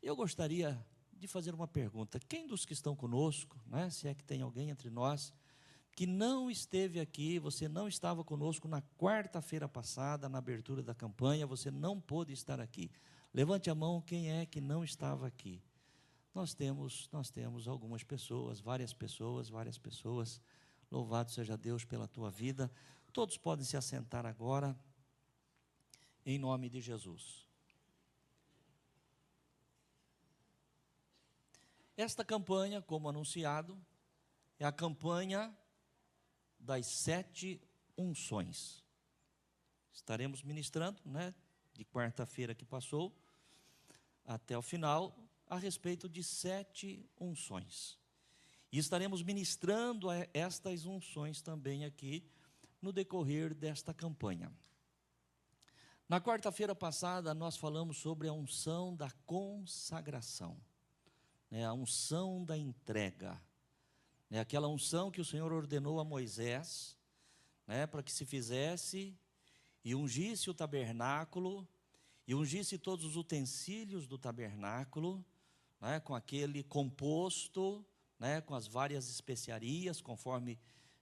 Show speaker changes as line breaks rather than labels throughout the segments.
Eu gostaria de fazer uma pergunta. Quem dos que estão conosco, né, se é que tem alguém entre nós, que não esteve aqui, você não estava conosco na quarta-feira passada, na abertura da campanha, você não pôde estar aqui. Levante a mão, quem é que não estava aqui? Nós temos algumas pessoas, várias pessoas. Louvado seja Deus pela tua vida. Todos podem se assentar agora, em nome de Jesus. Esta campanha, como anunciado, é a campanha das 7 unções. Estaremos ministrando, né, de quarta-feira que passou, até o final, a respeito de 7 unções. E estaremos ministrando estas unções também aqui, no decorrer desta campanha. Na quarta-feira passada, nós falamos sobre a unção da consagração, né, a unção da entrega, né, aquela unção que o Senhor ordenou a Moisés, né, para que se fizesse e ungisse o tabernáculo, e ungisse todos os utensílios do tabernáculo, né, com aquele composto, né, com as várias especiarias, conforme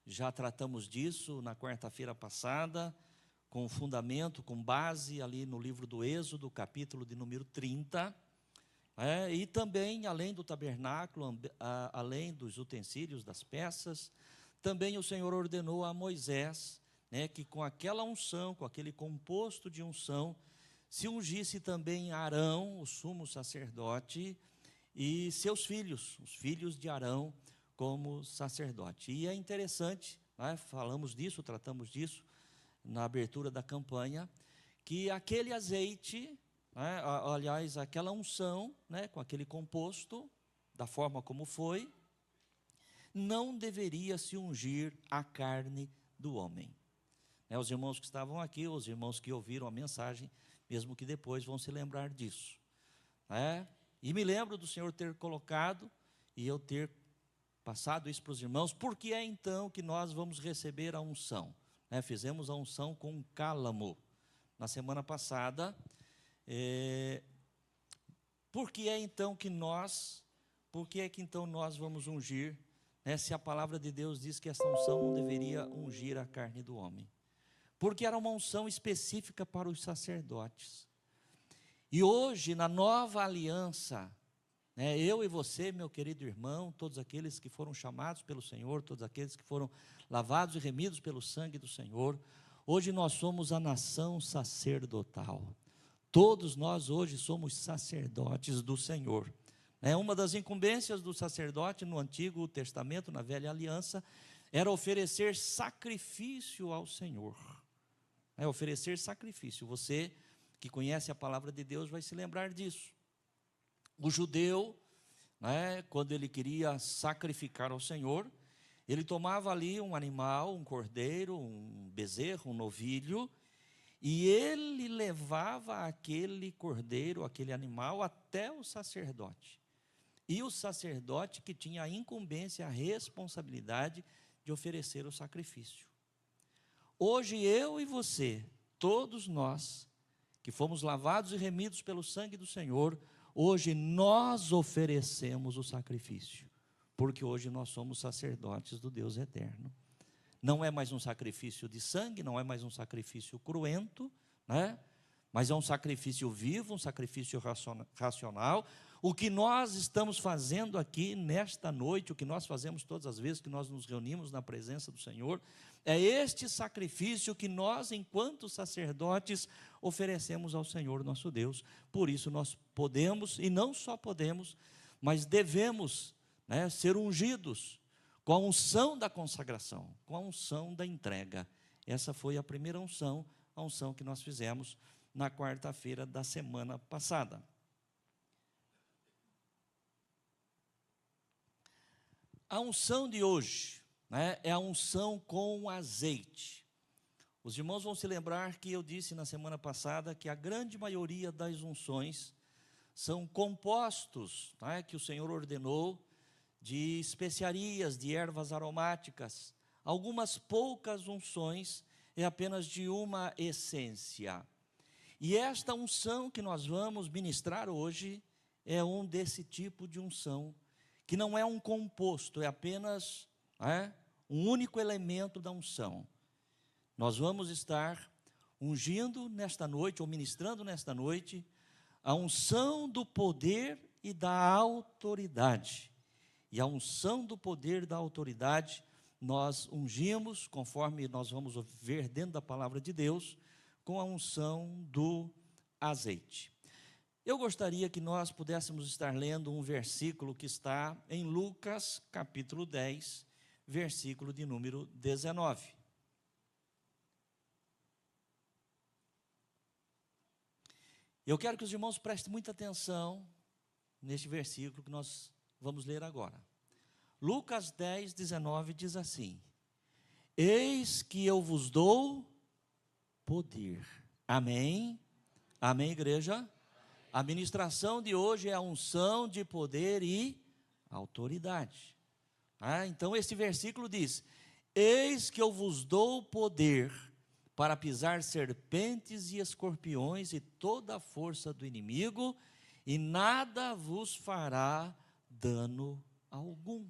já tratamos disso na quarta-feira passada, com fundamento, com base ali no livro do Êxodo, capítulo de número 30, e também, além do tabernáculo, além dos utensílios, das peças, também o Senhor ordenou a Moisés, né, que com aquela unção, com aquele composto de unção, se ungisse também Arão, o sumo sacerdote, e seus filhos, os filhos de Arão, como sacerdote. E é interessante, né, falamos disso, tratamos disso na abertura da campanha, que aquele azeite, né, aliás, aquela unção, né, com aquele composto, da forma como foi, não deveria se ungir a carne do homem. Né, os irmãos que estavam aqui, os irmãos que ouviram a mensagem, mesmo que depois vão se lembrar disso, né? E me lembro do Senhor ter colocado e eu ter passado isso para os irmãos, porque é então que nós vamos receber a unção, né? Fizemos a unção com um cálamo na semana passada. Por que é que então nós vamos ungir, né, se a palavra de Deus diz que esta unção não deveria ungir a carne do homem? Porque era uma unção específica para os sacerdotes. E hoje, na nova aliança, né, eu e você, meu querido irmão, todos aqueles que foram chamados pelo Senhor, todos aqueles que foram lavados e remidos pelo sangue do Senhor, hoje nós somos a nação sacerdotal. Todos nós hoje somos sacerdotes do Senhor. Uma das incumbências do sacerdote no Antigo Testamento, na Velha Aliança, era oferecer sacrifício ao Senhor. Oferecer sacrifício. Você que conhece a palavra de Deus vai se lembrar disso. O judeu, né, quando ele queria sacrificar ao Senhor, ele tomava ali um animal, um cordeiro, um bezerro, um novilho, e ele levava aquele cordeiro, aquele animal, até o sacerdote. E o sacerdote que tinha a incumbência, a responsabilidade de oferecer o sacrifício. Hoje eu e você, todos nós, que fomos lavados e remidos pelo sangue do Senhor, hoje nós oferecemos o sacrifício, porque hoje nós somos sacerdotes do Deus eterno. Não é mais um sacrifício de sangue, não é mais um sacrifício cruento, né? Mas é um sacrifício vivo, um sacrifício racional. O que nós estamos fazendo aqui nesta noite, o que nós fazemos todas as vezes que nós nos reunimos na presença do Senhor, é este sacrifício que nós, enquanto sacerdotes, oferecemos ao Senhor nosso Deus. Por isso nós podemos, e não só podemos, mas devemos, né, ser ungidos com a unção da consagração, com a unção da entrega. Essa foi a primeira unção, a unção que nós fizemos na quarta-feira da semana passada. A unção de hoje, né, é a unção com azeite. Os irmãos vão se lembrar que eu disse na semana passada que a grande maioria das unções são compostos, né, que o Senhor ordenou, de especiarias, de ervas aromáticas. Algumas poucas unções é apenas de uma essência. E esta unção que nós vamos ministrar hoje é um desse tipo de unção, que não é um composto, é apenas um único elemento da unção. Nós vamos estar ungindo nesta noite, ou ministrando nesta noite, a unção do poder e da autoridade. E a unção do poder e da autoridade, nós ungimos, conforme nós vamos ver dentro da palavra de Deus, com a unção do azeite. Eu gostaria que nós pudéssemos estar lendo um versículo que está em Lucas, capítulo 10, versículo de número 19. Eu quero que os irmãos prestem muita atenção neste versículo que nós vamos ler agora. Lucas 10, 19 diz assim: eis que eu vos dou poder. Amém? Amém, igreja? A ministração de hoje é a unção de poder e autoridade. Então esse versículo diz: eis que eu vos dou poder para pisar serpentes e escorpiões e toda a força do inimigo, e nada vos fará dano algum.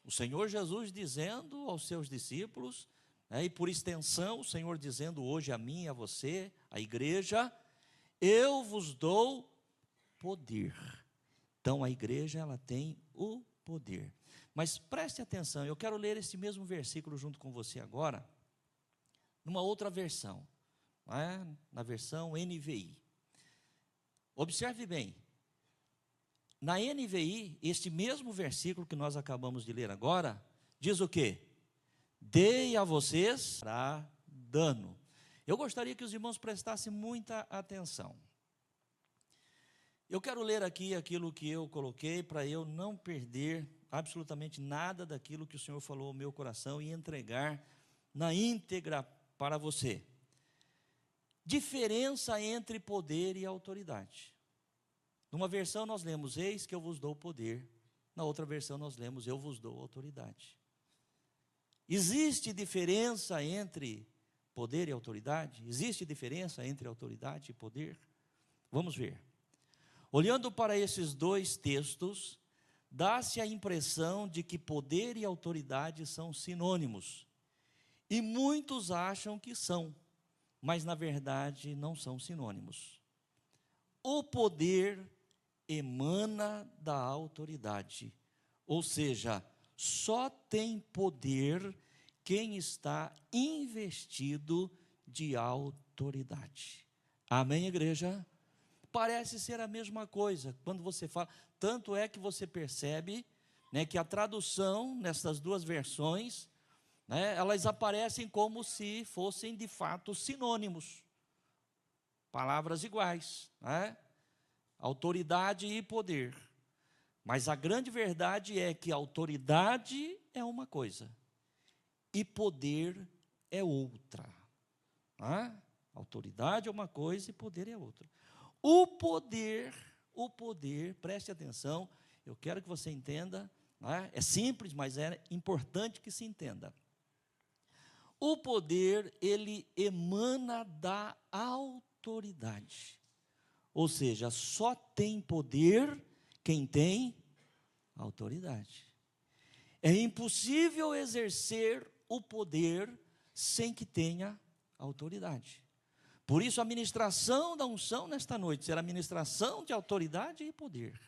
O Senhor Jesus dizendo aos seus discípulos, e por extensão o Senhor dizendo hoje a mim e a você, a igreja: eu vos dou poder. Então a igreja, ela tem o poder. Mas preste atenção, eu quero ler esse mesmo versículo junto com você agora, numa outra versão, na versão NVI. Observe bem, na NVI, este mesmo versículo que nós acabamos de ler agora, diz o quê? Dei a vocês para dano. Eu gostaria que os irmãos prestassem muita atenção. Eu quero ler aqui aquilo que eu coloquei para eu não perder absolutamente nada daquilo que o Senhor falou ao meu coração e entregar na íntegra para você. Diferença entre poder e autoridade. Numa versão nós lemos: eis que eu vos dou poder. Na outra versão nós lemos: eu vos dou autoridade. Existe diferença entre poder e autoridade? Existe diferença entre autoridade e poder? Vamos ver. Olhando para esses dois textos, dá-se a impressão de que poder e autoridade são sinônimos. E muitos acham que são, mas na verdade não são sinônimos. O poder emana da autoridade, ou seja, só tem poder quem está investido de autoridade. Amém, igreja? Parece ser a mesma coisa quando você fala, tanto é que você percebe, que a tradução nessas duas versões, elas aparecem como se fossem de fato sinônimos, palavras iguais, autoridade e poder. Mas a grande verdade é que autoridade é uma coisa e poder é outra. Autoridade é uma coisa e poder é outra. O poder, preste atenção, eu quero que você entenda, é simples, mas é importante que se entenda. O poder, ele emana da autoridade. Ou seja, só tem poder quem tem autoridade. É impossível exercer o poder sem que tenha autoridade. Por isso a ministração da unção nesta noite será ministração de autoridade e poder.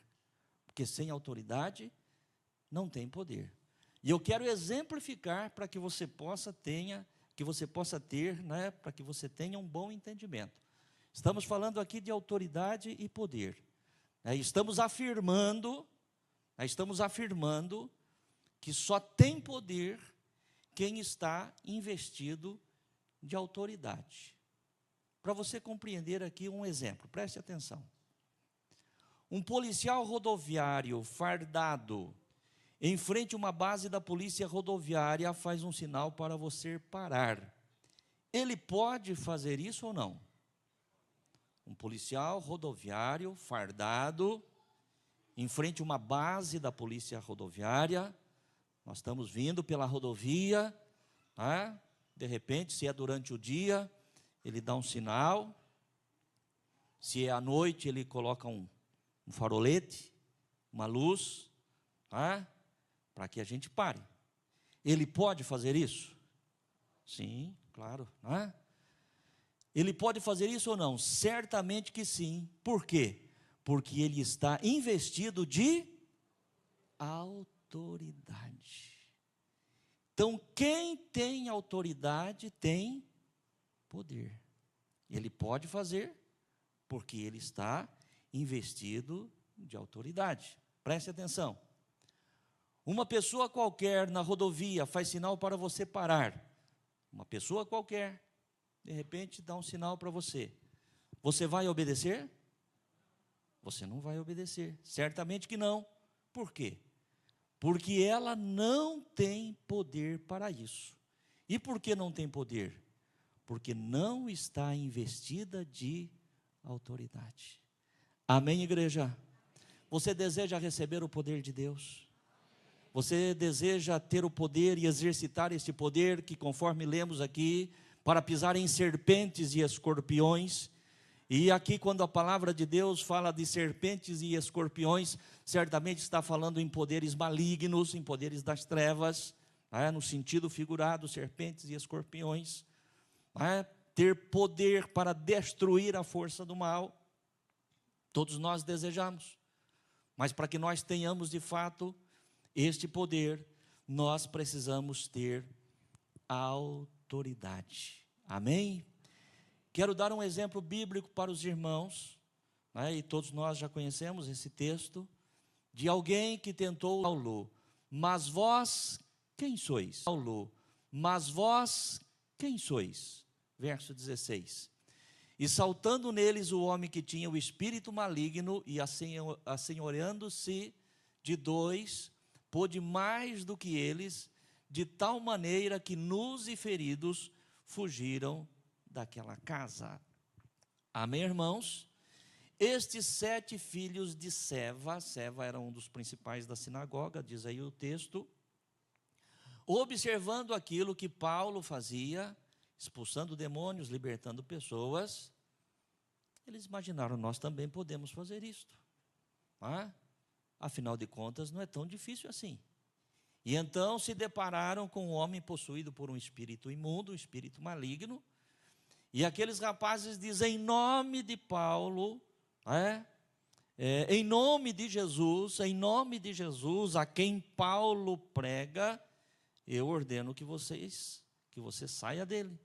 Porque sem autoridade não tem poder. E eu quero exemplificar para que você possa ter, para que você tenha um bom entendimento. Estamos falando aqui de autoridade e poder. Estamos afirmando que só tem poder quem está investido de autoridade. Para você compreender aqui um exemplo, preste atenção. Um policial rodoviário fardado em frente a uma base da polícia rodoviária faz um sinal para você parar. Ele pode fazer isso ou não? Um policial rodoviário fardado em frente a uma base da polícia rodoviária. Nós estamos vindo pela rodovia, de repente, se é durante o dia, ele dá um sinal. Se é à noite, ele coloca um farolete, uma luz, para que a gente pare. Ele pode fazer isso? Sim, claro. Ele pode fazer isso ou não? Certamente que sim. Por quê? Porque ele está investido de autoridade. Então, quem tem autoridade tem poder. Ele pode fazer, porque ele está investido de autoridade. Preste atenção. Uma pessoa qualquer na rodovia faz sinal para você parar. Uma pessoa qualquer, de repente, dá um sinal para você. Você vai obedecer? Você não vai obedecer. Certamente que não. Por quê? Porque ela não tem poder para isso. E por que não tem poder? Porque não está investida de autoridade. Amém, igreja? Você deseja receber o poder de Deus? Você deseja ter o poder e exercitar este poder que, conforme lemos aqui, para pisar em serpentes e escorpiões? E aqui, quando a palavra de Deus fala de serpentes e escorpiões, certamente está falando em poderes malignos, em poderes das trevas, no sentido figurado, serpentes e escorpiões. Ter poder para destruir a força do mal, todos nós desejamos. Mas para que nós tenhamos de fato este poder, nós precisamos ter autoridade. Amém? Quero dar um exemplo bíblico para os irmãos, e todos nós já conhecemos esse texto, de alguém que tentou Paulo. Mas vós, quem sois? Paulo, mas vós, quem sois? Verso 16. E saltando neles o homem que tinha o espírito maligno, e assenhoreando-se de dois, pôde mais do que eles, de tal maneira que nus e feridos fugiram daquela casa. Amém, irmãos? Estes 7 filhos de Seva era um dos principais da sinagoga, diz aí o texto, observando aquilo que Paulo fazia, expulsando demônios, libertando pessoas, eles imaginaram, nós também podemos fazer isto. Afinal de contas, não é tão difícil assim. E então se depararam com um homem possuído por um espírito imundo, um espírito maligno, e aqueles rapazes dizem, em nome de Paulo, em nome de Jesus, a quem Paulo prega, eu ordeno que você saia dele.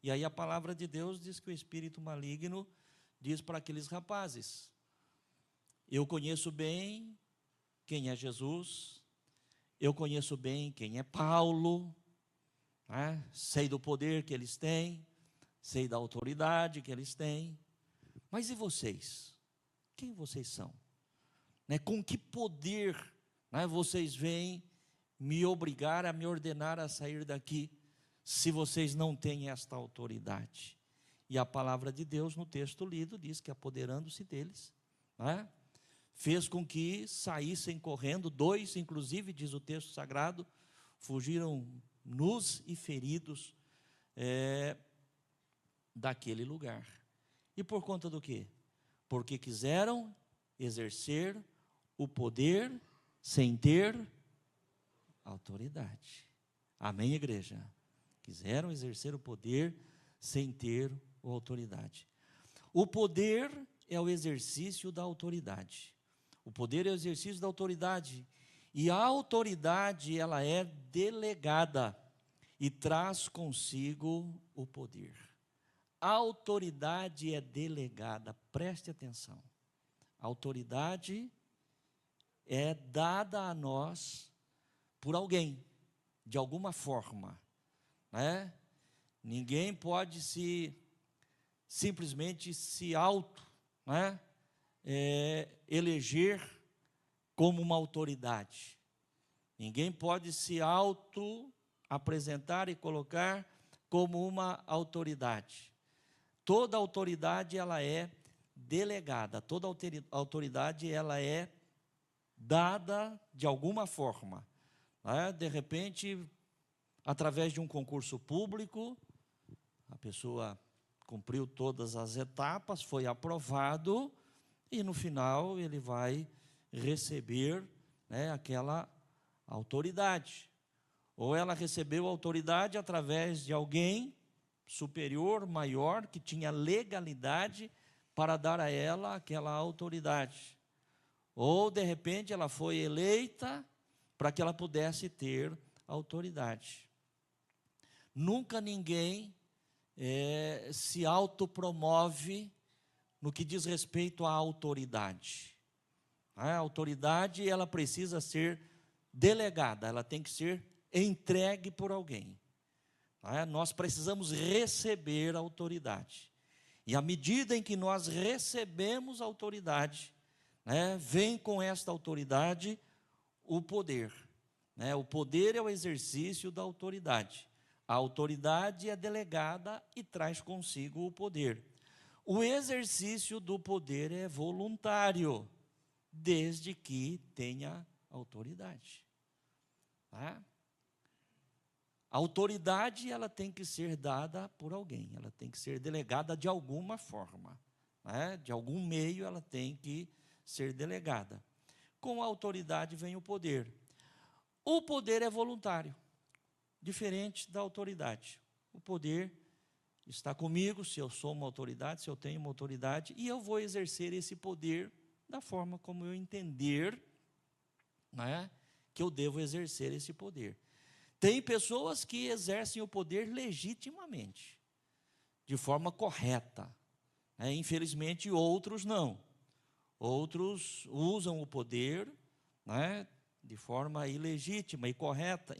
E aí a palavra de Deus diz que o espírito maligno diz para aqueles rapazes, eu conheço bem quem é Jesus, eu conheço bem quem é Paulo, sei do poder que eles têm, sei da autoridade que eles têm, mas e vocês? Quem vocês são? Com que poder vocês vêm me obrigar a me ordenar a sair daqui, se vocês não têm esta autoridade? E a palavra de Deus no texto lido diz que apoderando-se deles, fez com que saíssem correndo, 2 inclusive, diz o texto sagrado, fugiram nus e feridos daquele lugar. E por conta do quê? Porque quiseram exercer o poder sem ter autoridade. Amém, igreja? Quiseram exercer o poder sem ter autoridade. O poder é o exercício da autoridade. O poder é o exercício da autoridade. E a autoridade, ela é delegada e traz consigo o poder. A autoridade é delegada, preste atenção. A autoridade é dada a nós por alguém, de alguma forma, Ninguém pode simplesmente se eleger como uma autoridade. Ninguém pode se apresentar e colocar como uma autoridade. Toda autoridade ela é delegada, toda autoridade ela é dada de alguma forma. De repente, através de um concurso público, a pessoa cumpriu todas as etapas, foi aprovado, e no final ele vai receber, né, aquela autoridade. Ou ela recebeu autoridade através de alguém superior, maior, que tinha legalidade para dar a ela aquela autoridade. Ou, de repente, ela foi eleita para que ela pudesse ter autoridade. Nunca ninguém se autopromove no que diz respeito à autoridade. A autoridade, ela precisa ser delegada, ela tem que ser entregue por alguém. Nós precisamos receber a autoridade. E à medida em que nós recebemos a autoridade, vem com esta autoridade o poder. O poder é o exercício da autoridade. A autoridade é delegada e traz consigo o poder. O exercício do poder é voluntário, desde que tenha autoridade. A autoridade, ela tem que ser dada por alguém, ela tem que ser delegada de alguma forma, de algum meio ela tem que ser delegada. Com a autoridade vem o poder. O poder é voluntário, diferente da autoridade. O poder está comigo, se eu sou uma autoridade, se eu tenho uma autoridade, e eu vou exercer esse poder da forma como eu entender, que eu devo exercer esse poder. Tem pessoas que exercem o poder legitimamente, de forma correta. Infelizmente, outros não. Outros usam o poder, de forma ilegítima, incorreta.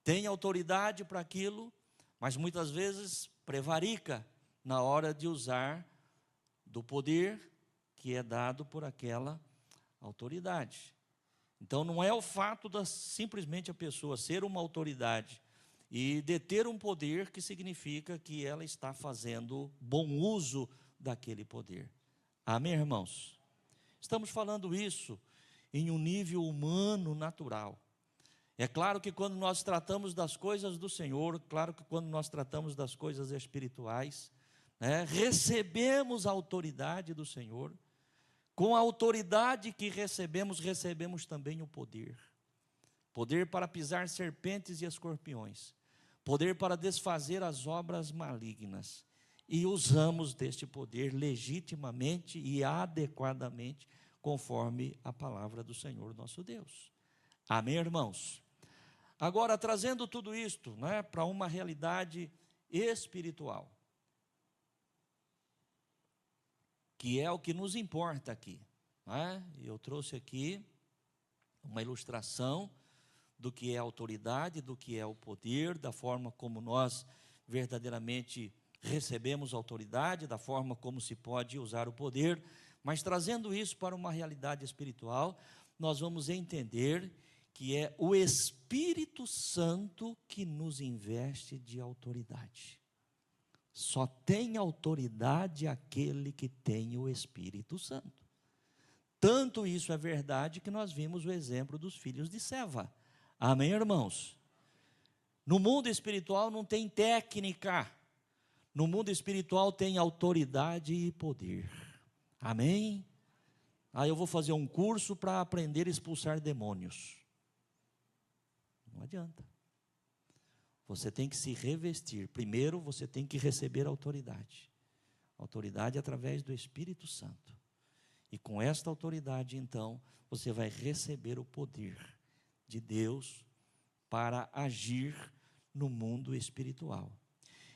Tem autoridade para aquilo, mas muitas vezes prevarica na hora de usar do poder que é dado por aquela autoridade. Então, não é o fato de simplesmente a pessoa ser uma autoridade e deter um poder que significa que ela está fazendo bom uso daquele poder. Amém, irmãos? Estamos falando isso em um nível humano natural. É claro que quando nós tratamos das coisas do Senhor, claro que quando nós tratamos das coisas espirituais, recebemos a autoridade do Senhor. Com a autoridade que recebemos, recebemos também o poder. Poder para pisar serpentes e escorpiões. Poder para desfazer as obras malignas. E usamos deste poder legitimamente e adequadamente, conforme a palavra do Senhor nosso Deus. Amém, irmãos? Agora, trazendo tudo isto, para uma realidade espiritual, que é o que nos importa aqui. Eu trouxe aqui uma ilustração do que é a autoridade, do que é o poder, da forma como nós verdadeiramente recebemos autoridade, da forma como se pode usar o poder, mas trazendo isso para uma realidade espiritual, nós vamos entender que é o Espírito Santo que nos investe de autoridade. Só tem autoridade aquele que tem o Espírito Santo. Tanto isso é verdade que nós vimos o exemplo dos filhos de Seva. Amém, irmãos? No mundo espiritual não tem técnica. No mundo espiritual tem autoridade e poder. Amém? Eu vou fazer um curso para aprender a expulsar demônios. Não adianta. Você tem que se revestir. Primeiro, você tem que receber autoridade. Autoridade através do Espírito Santo. E com esta autoridade, então, você vai receber o poder de Deus para agir no mundo espiritual.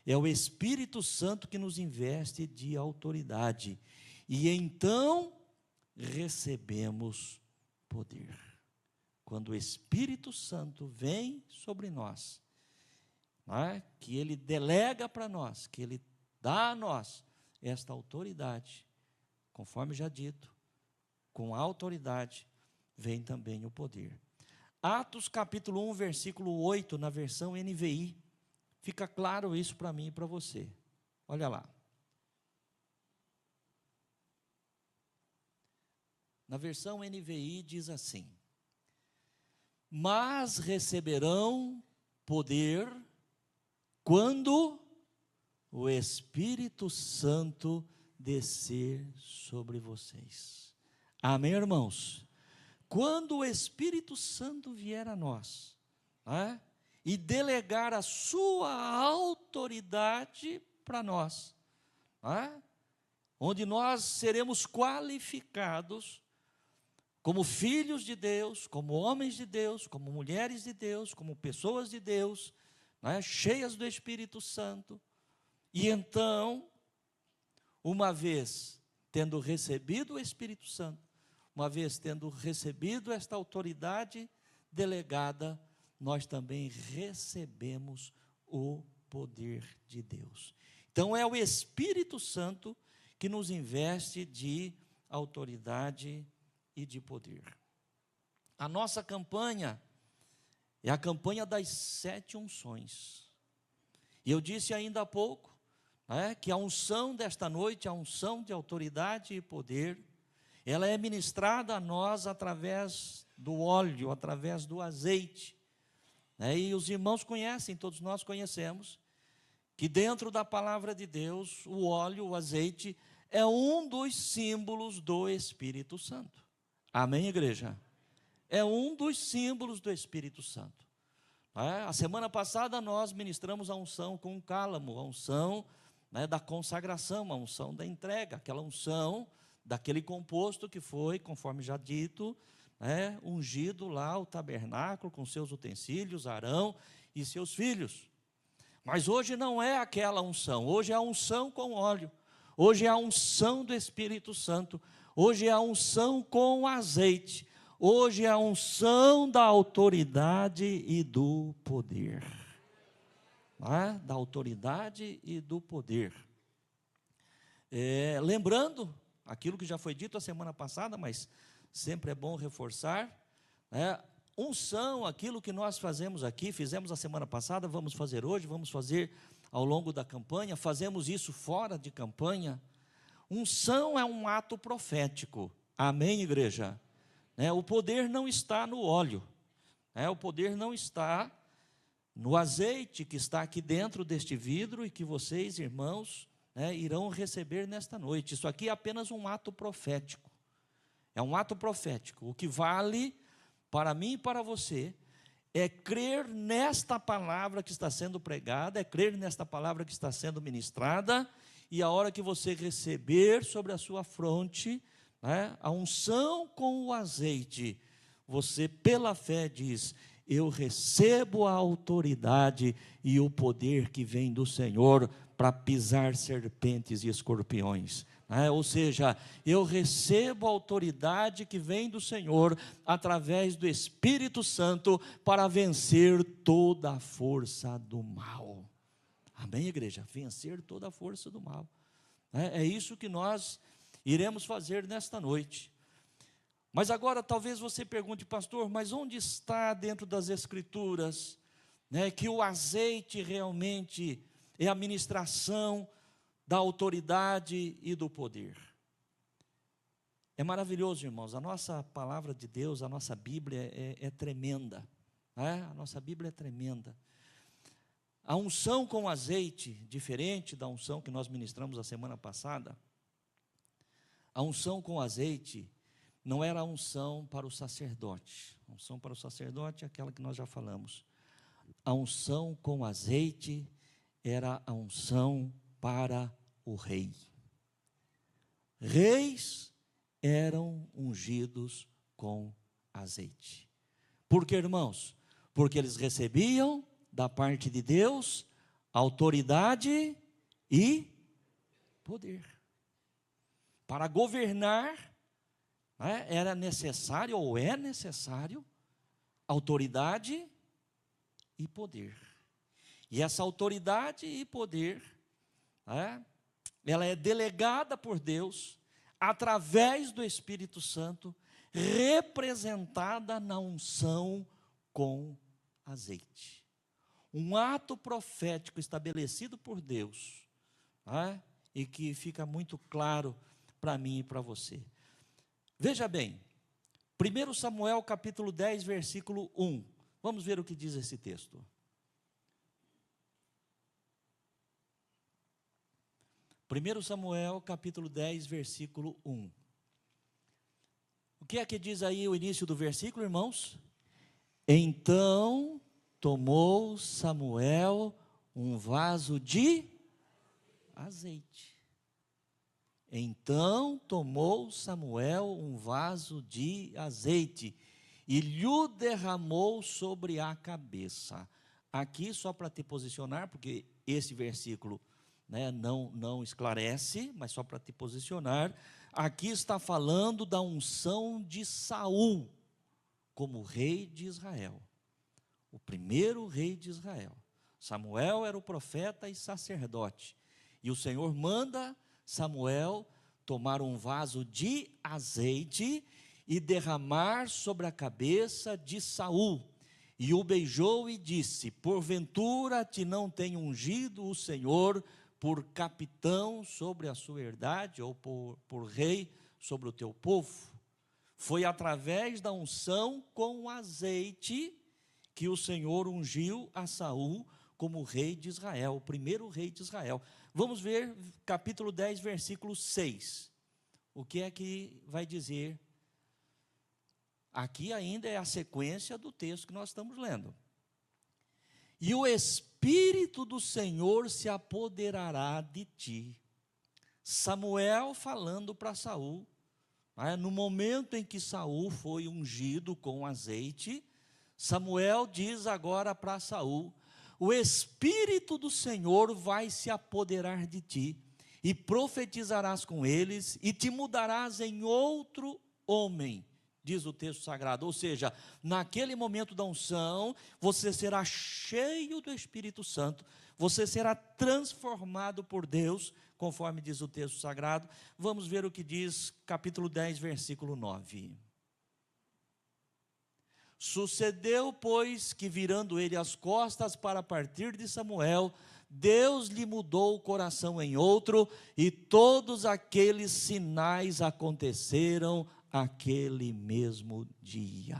É o Espírito Santo que nos investe de autoridade. E então, recebemos poder. Quando o Espírito Santo vem sobre nós, que Ele delega para nós, que Ele dá a nós esta autoridade, conforme já dito, com a autoridade vem também o poder. Atos capítulo 1, versículo 8, na versão NVI, fica claro isso para mim e para você. Olha lá. Na versão NVI diz assim: mas receberão poder quando o Espírito Santo descer sobre vocês. Amém, irmãos? Quando o Espírito Santo vier a nós, e delegar a sua autoridade para nós, onde nós seremos qualificados como filhos de Deus, como homens de Deus, como mulheres de Deus, como pessoas de Deus, cheias do Espírito Santo. E então, uma vez tendo recebido o Espírito Santo, uma vez tendo recebido esta autoridade delegada, nós também recebemos o poder de Deus. Então é o Espírito Santo que nos investe de autoridade e de poder. A nossa campanha é a campanha das 7 unções. E eu disse ainda há pouco, que a unção desta noite, a unção de autoridade e poder, ela é ministrada a nós através do óleo, através do azeite. E os irmãos conhecem, todos nós conhecemos, que dentro da palavra de Deus, o óleo, o azeite, é um dos símbolos do Espírito Santo. Amém, igreja? É um dos símbolos do Espírito Santo. A semana passada nós ministramos a unção com o cálamo, a unção da consagração, a unção da entrega, aquela unção daquele composto que foi, conforme já dito, ungido lá o tabernáculo com seus utensílios, Arão e seus filhos. Mas hoje não é aquela unção, hoje é a unção com óleo, hoje é a unção do Espírito Santo, hoje é a unção com azeite, hoje é a unção da autoridade e do poder. Da autoridade e do poder. Lembrando aquilo que já foi dito a semana passada, mas sempre é bom reforçar, unção, aquilo que nós fazemos aqui, fizemos a semana passada, vamos fazer hoje, vamos fazer ao longo da campanha, fazemos isso fora de campanha. Unção é um ato profético, amém, igreja? O poder não está no óleo, o poder não está no azeite que está aqui dentro deste vidro e que vocês, irmãos, irão receber nesta noite. Isso aqui é apenas um ato profético. É um ato profético. O que vale para mim e para você é crer nesta palavra que está sendo pregada, é crer nesta palavra que está sendo ministrada, e a hora que você receber sobre a sua fronte a unção com o azeite, você pela fé diz: eu recebo a autoridade e o poder que vem do Senhor para pisar serpentes e escorpiões. Ou seja, eu recebo a autoridade que vem do Senhor através do Espírito Santo para vencer toda a força do mal. Amém, igreja? Vencer toda a força do mal. É isso que nós iremos fazer nesta noite. Mas agora talvez você pergunte: pastor, mas onde está dentro das Escrituras que o azeite realmente é a ministração da autoridade e do poder? É maravilhoso, irmãos, a nossa palavra de Deus, a nossa Bíblia é tremenda, a nossa Bíblia é tremenda. A unção com azeite, diferente da unção que nós ministramos a semana passada, a unção com azeite não era a unção para o sacerdote. A unção para o sacerdote é aquela que nós já falamos. A unção com azeite era a unção para o rei. Reis eram ungidos com azeite. Por que, irmãos? Porque eles recebiam da parte de Deus autoridade e poder. Para governar, era necessário, ou é necessário, autoridade e poder. E essa autoridade e poder, ela é delegada por Deus, através do Espírito Santo, representada na unção com azeite. Um ato profético estabelecido por Deus, e que fica muito claro para mim e para você. Veja bem, 1 Samuel capítulo 10, versículo 1. Vamos ver o que diz esse texto. 1 Samuel, capítulo 10, versículo 1. O que é que diz aí o início do versículo, irmãos? Então tomou Samuel um vaso de azeite. Então tomou Samuel um vaso de azeite e lhe derramou sobre a cabeça. Aqui, só para te posicionar, porque esse versículo, né, não esclarece, mas só para te posicionar, aqui está falando da unção de Saul como rei de Israel, o primeiro rei de Israel. Samuel era o profeta e sacerdote, e o Senhor manda Samuel tomar um vaso de azeite e derramar sobre a cabeça de Saul. E o beijou e disse: porventura te não tem ungido o Senhor por capitão sobre a sua herdade, ou por rei sobre o teu povo? Foi através da unção com azeite que o Senhor ungiu a Saul como rei de Israel, o primeiro rei de Israel. Vamos ver capítulo 10, versículo 6. O que é que vai dizer? Aqui ainda é a sequência do texto que nós estamos lendo. E o Espírito do Senhor se apoderará de ti. Samuel falando para Saul, no momento em que Saul foi ungido com azeite, Samuel diz agora para Saul: o Espírito do Senhor vai se apoderar de ti, e profetizarás com eles, e te mudarás em outro homem, diz o texto sagrado. Ou seja, naquele momento da unção, você será cheio do Espírito Santo, você será transformado por Deus, conforme diz o texto sagrado. Vamos ver o que diz capítulo 10, versículo 9. Sucedeu, pois, que virando ele as costas para partir de Samuel, Deus lhe mudou o coração em outro, e todos aqueles sinais aconteceram aquele mesmo dia.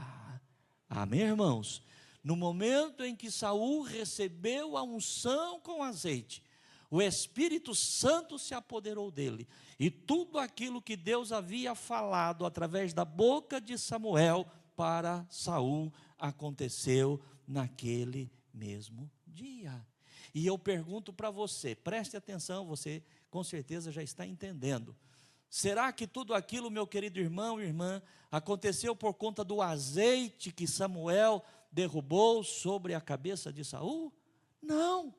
Amém, irmãos? No momento em que Saul recebeu a unção com azeite, o Espírito Santo se apoderou dele, e tudo aquilo que Deus havia falado através da boca de Samuel para Saul aconteceu naquele mesmo dia. E eu pergunto para você, preste atenção, você com certeza já está entendendo. Será que tudo aquilo, meu querido irmão e irmã, aconteceu por conta do azeite que Samuel derrubou sobre a cabeça de Saul? Não.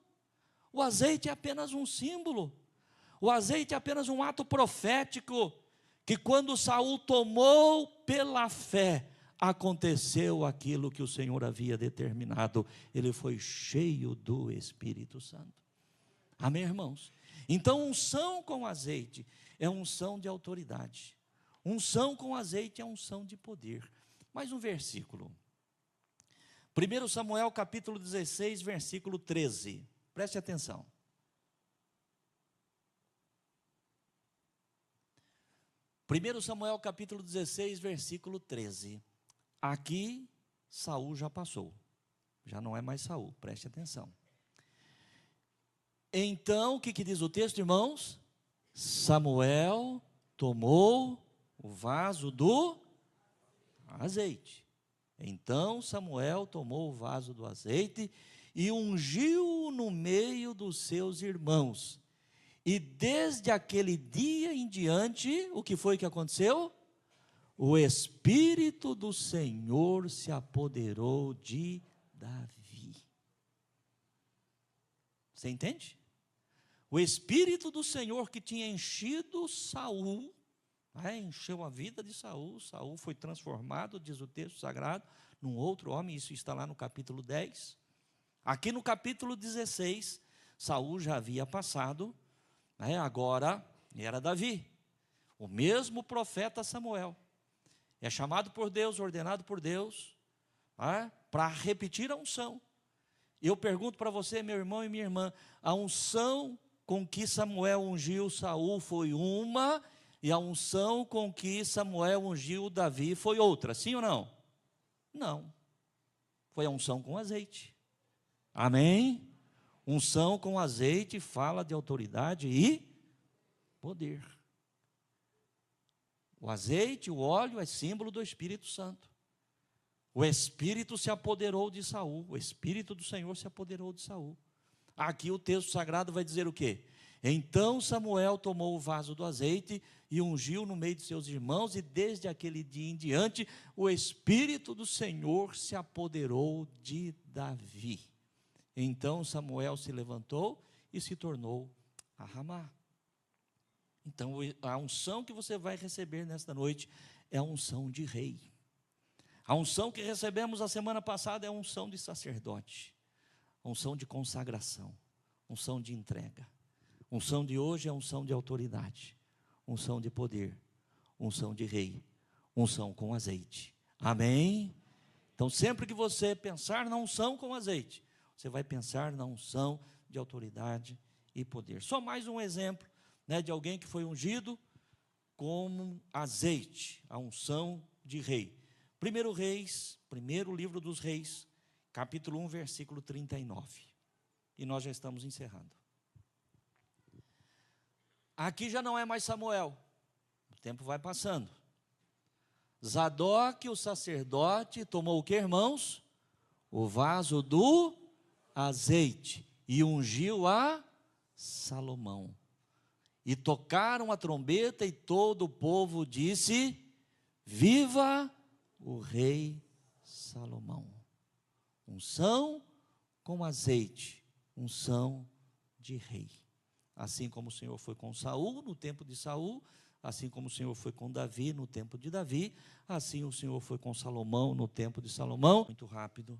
O azeite é apenas um símbolo. O azeite é apenas um ato profético, que quando Saul tomou pela fé, aconteceu aquilo que o Senhor havia determinado. Ele foi cheio do Espírito Santo. Amém, irmãos? Então, unção com azeite é unção de autoridade. Unção com azeite é unção de poder. Mais um versículo. 1 Samuel capítulo 16, versículo 13. Preste atenção. 1 Samuel capítulo 16, versículo 13. Aqui, Saul já passou. Já não é mais Saul, preste atenção. Então, o que diz o texto, irmãos? Samuel tomou o vaso do azeite. Então Samuel tomou o vaso do azeite e ungiu-o no meio dos seus irmãos. E desde aquele dia em diante, o que foi que aconteceu? O Espírito do Senhor se apoderou de Davi. Você entende? O Espírito do Senhor que tinha enchido Saul, encheu a vida de Saul. Saul foi transformado, diz o texto sagrado, num outro homem. Isso está lá no capítulo 10. Aqui no capítulo 16, Saul já havia passado, agora era Davi, o mesmo profeta Samuel. É chamado por Deus, ordenado por Deus, para repetir a unção. Eu pergunto para você, meu irmão e minha irmã, a unção com que Samuel ungiu Saul foi uma, e a unção com que Samuel ungiu Davi foi outra, sim ou não? Não, foi a unção com azeite. Amém? Unção com azeite fala de autoridade e Poder. O azeite, o óleo é símbolo do Espírito Santo. O Espírito se apoderou de Saul. O Espírito do Senhor se apoderou de Saul. Aqui o texto sagrado vai dizer o quê? Então Samuel tomou o vaso do azeite e ungiu no meio de seus irmãos, e desde aquele dia em diante, o Espírito do Senhor se apoderou de Davi. Então Samuel se levantou e se tornou a Ramá. Então a unção que você vai receber nesta noite é a unção de rei. A unção que recebemos a semana passada é a unção de sacerdote, unção de consagração, unção de entrega. Unção de hoje é unção de autoridade, unção de poder, unção de rei, unção com azeite. Amém? Então sempre que você pensar na unção com azeite, você vai pensar na unção de autoridade e poder. Só mais um exemplo, de alguém que foi ungido com azeite, a unção de rei. Primeiro livro dos Reis, capítulo 1, versículo 39. E nós já estamos encerrando. Aqui já não é mais Samuel, o tempo vai passando. Zadok, o sacerdote, tomou o que, irmãos? O vaso do azeite e ungiu a Salomão. E tocaram a trombeta e todo o povo disse: viva o rei Salomão. Unção com azeite, unção de rei. Assim como o Senhor foi com Saul no tempo de Saul, assim como o Senhor foi com Davi no tempo de Davi, assim o Senhor foi com Salomão no tempo de Salomão. Muito rápido.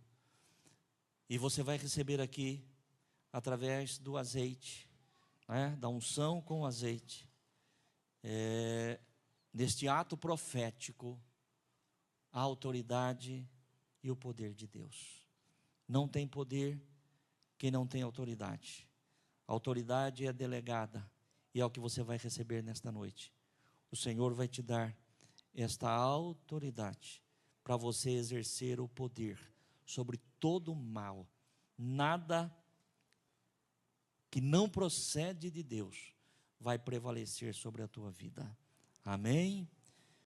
E você vai receber aqui, através do azeite, da unção com azeite, neste ato profético, a autoridade e o poder de Deus. Não tem poder quem não tem autoridade. A autoridade é delegada, e é o que você vai receber nesta noite. O Senhor vai te dar esta autoridade para você exercer o poder sobre todo o mal. Nada que não procede de Deus vai prevalecer sobre a tua vida. Amém?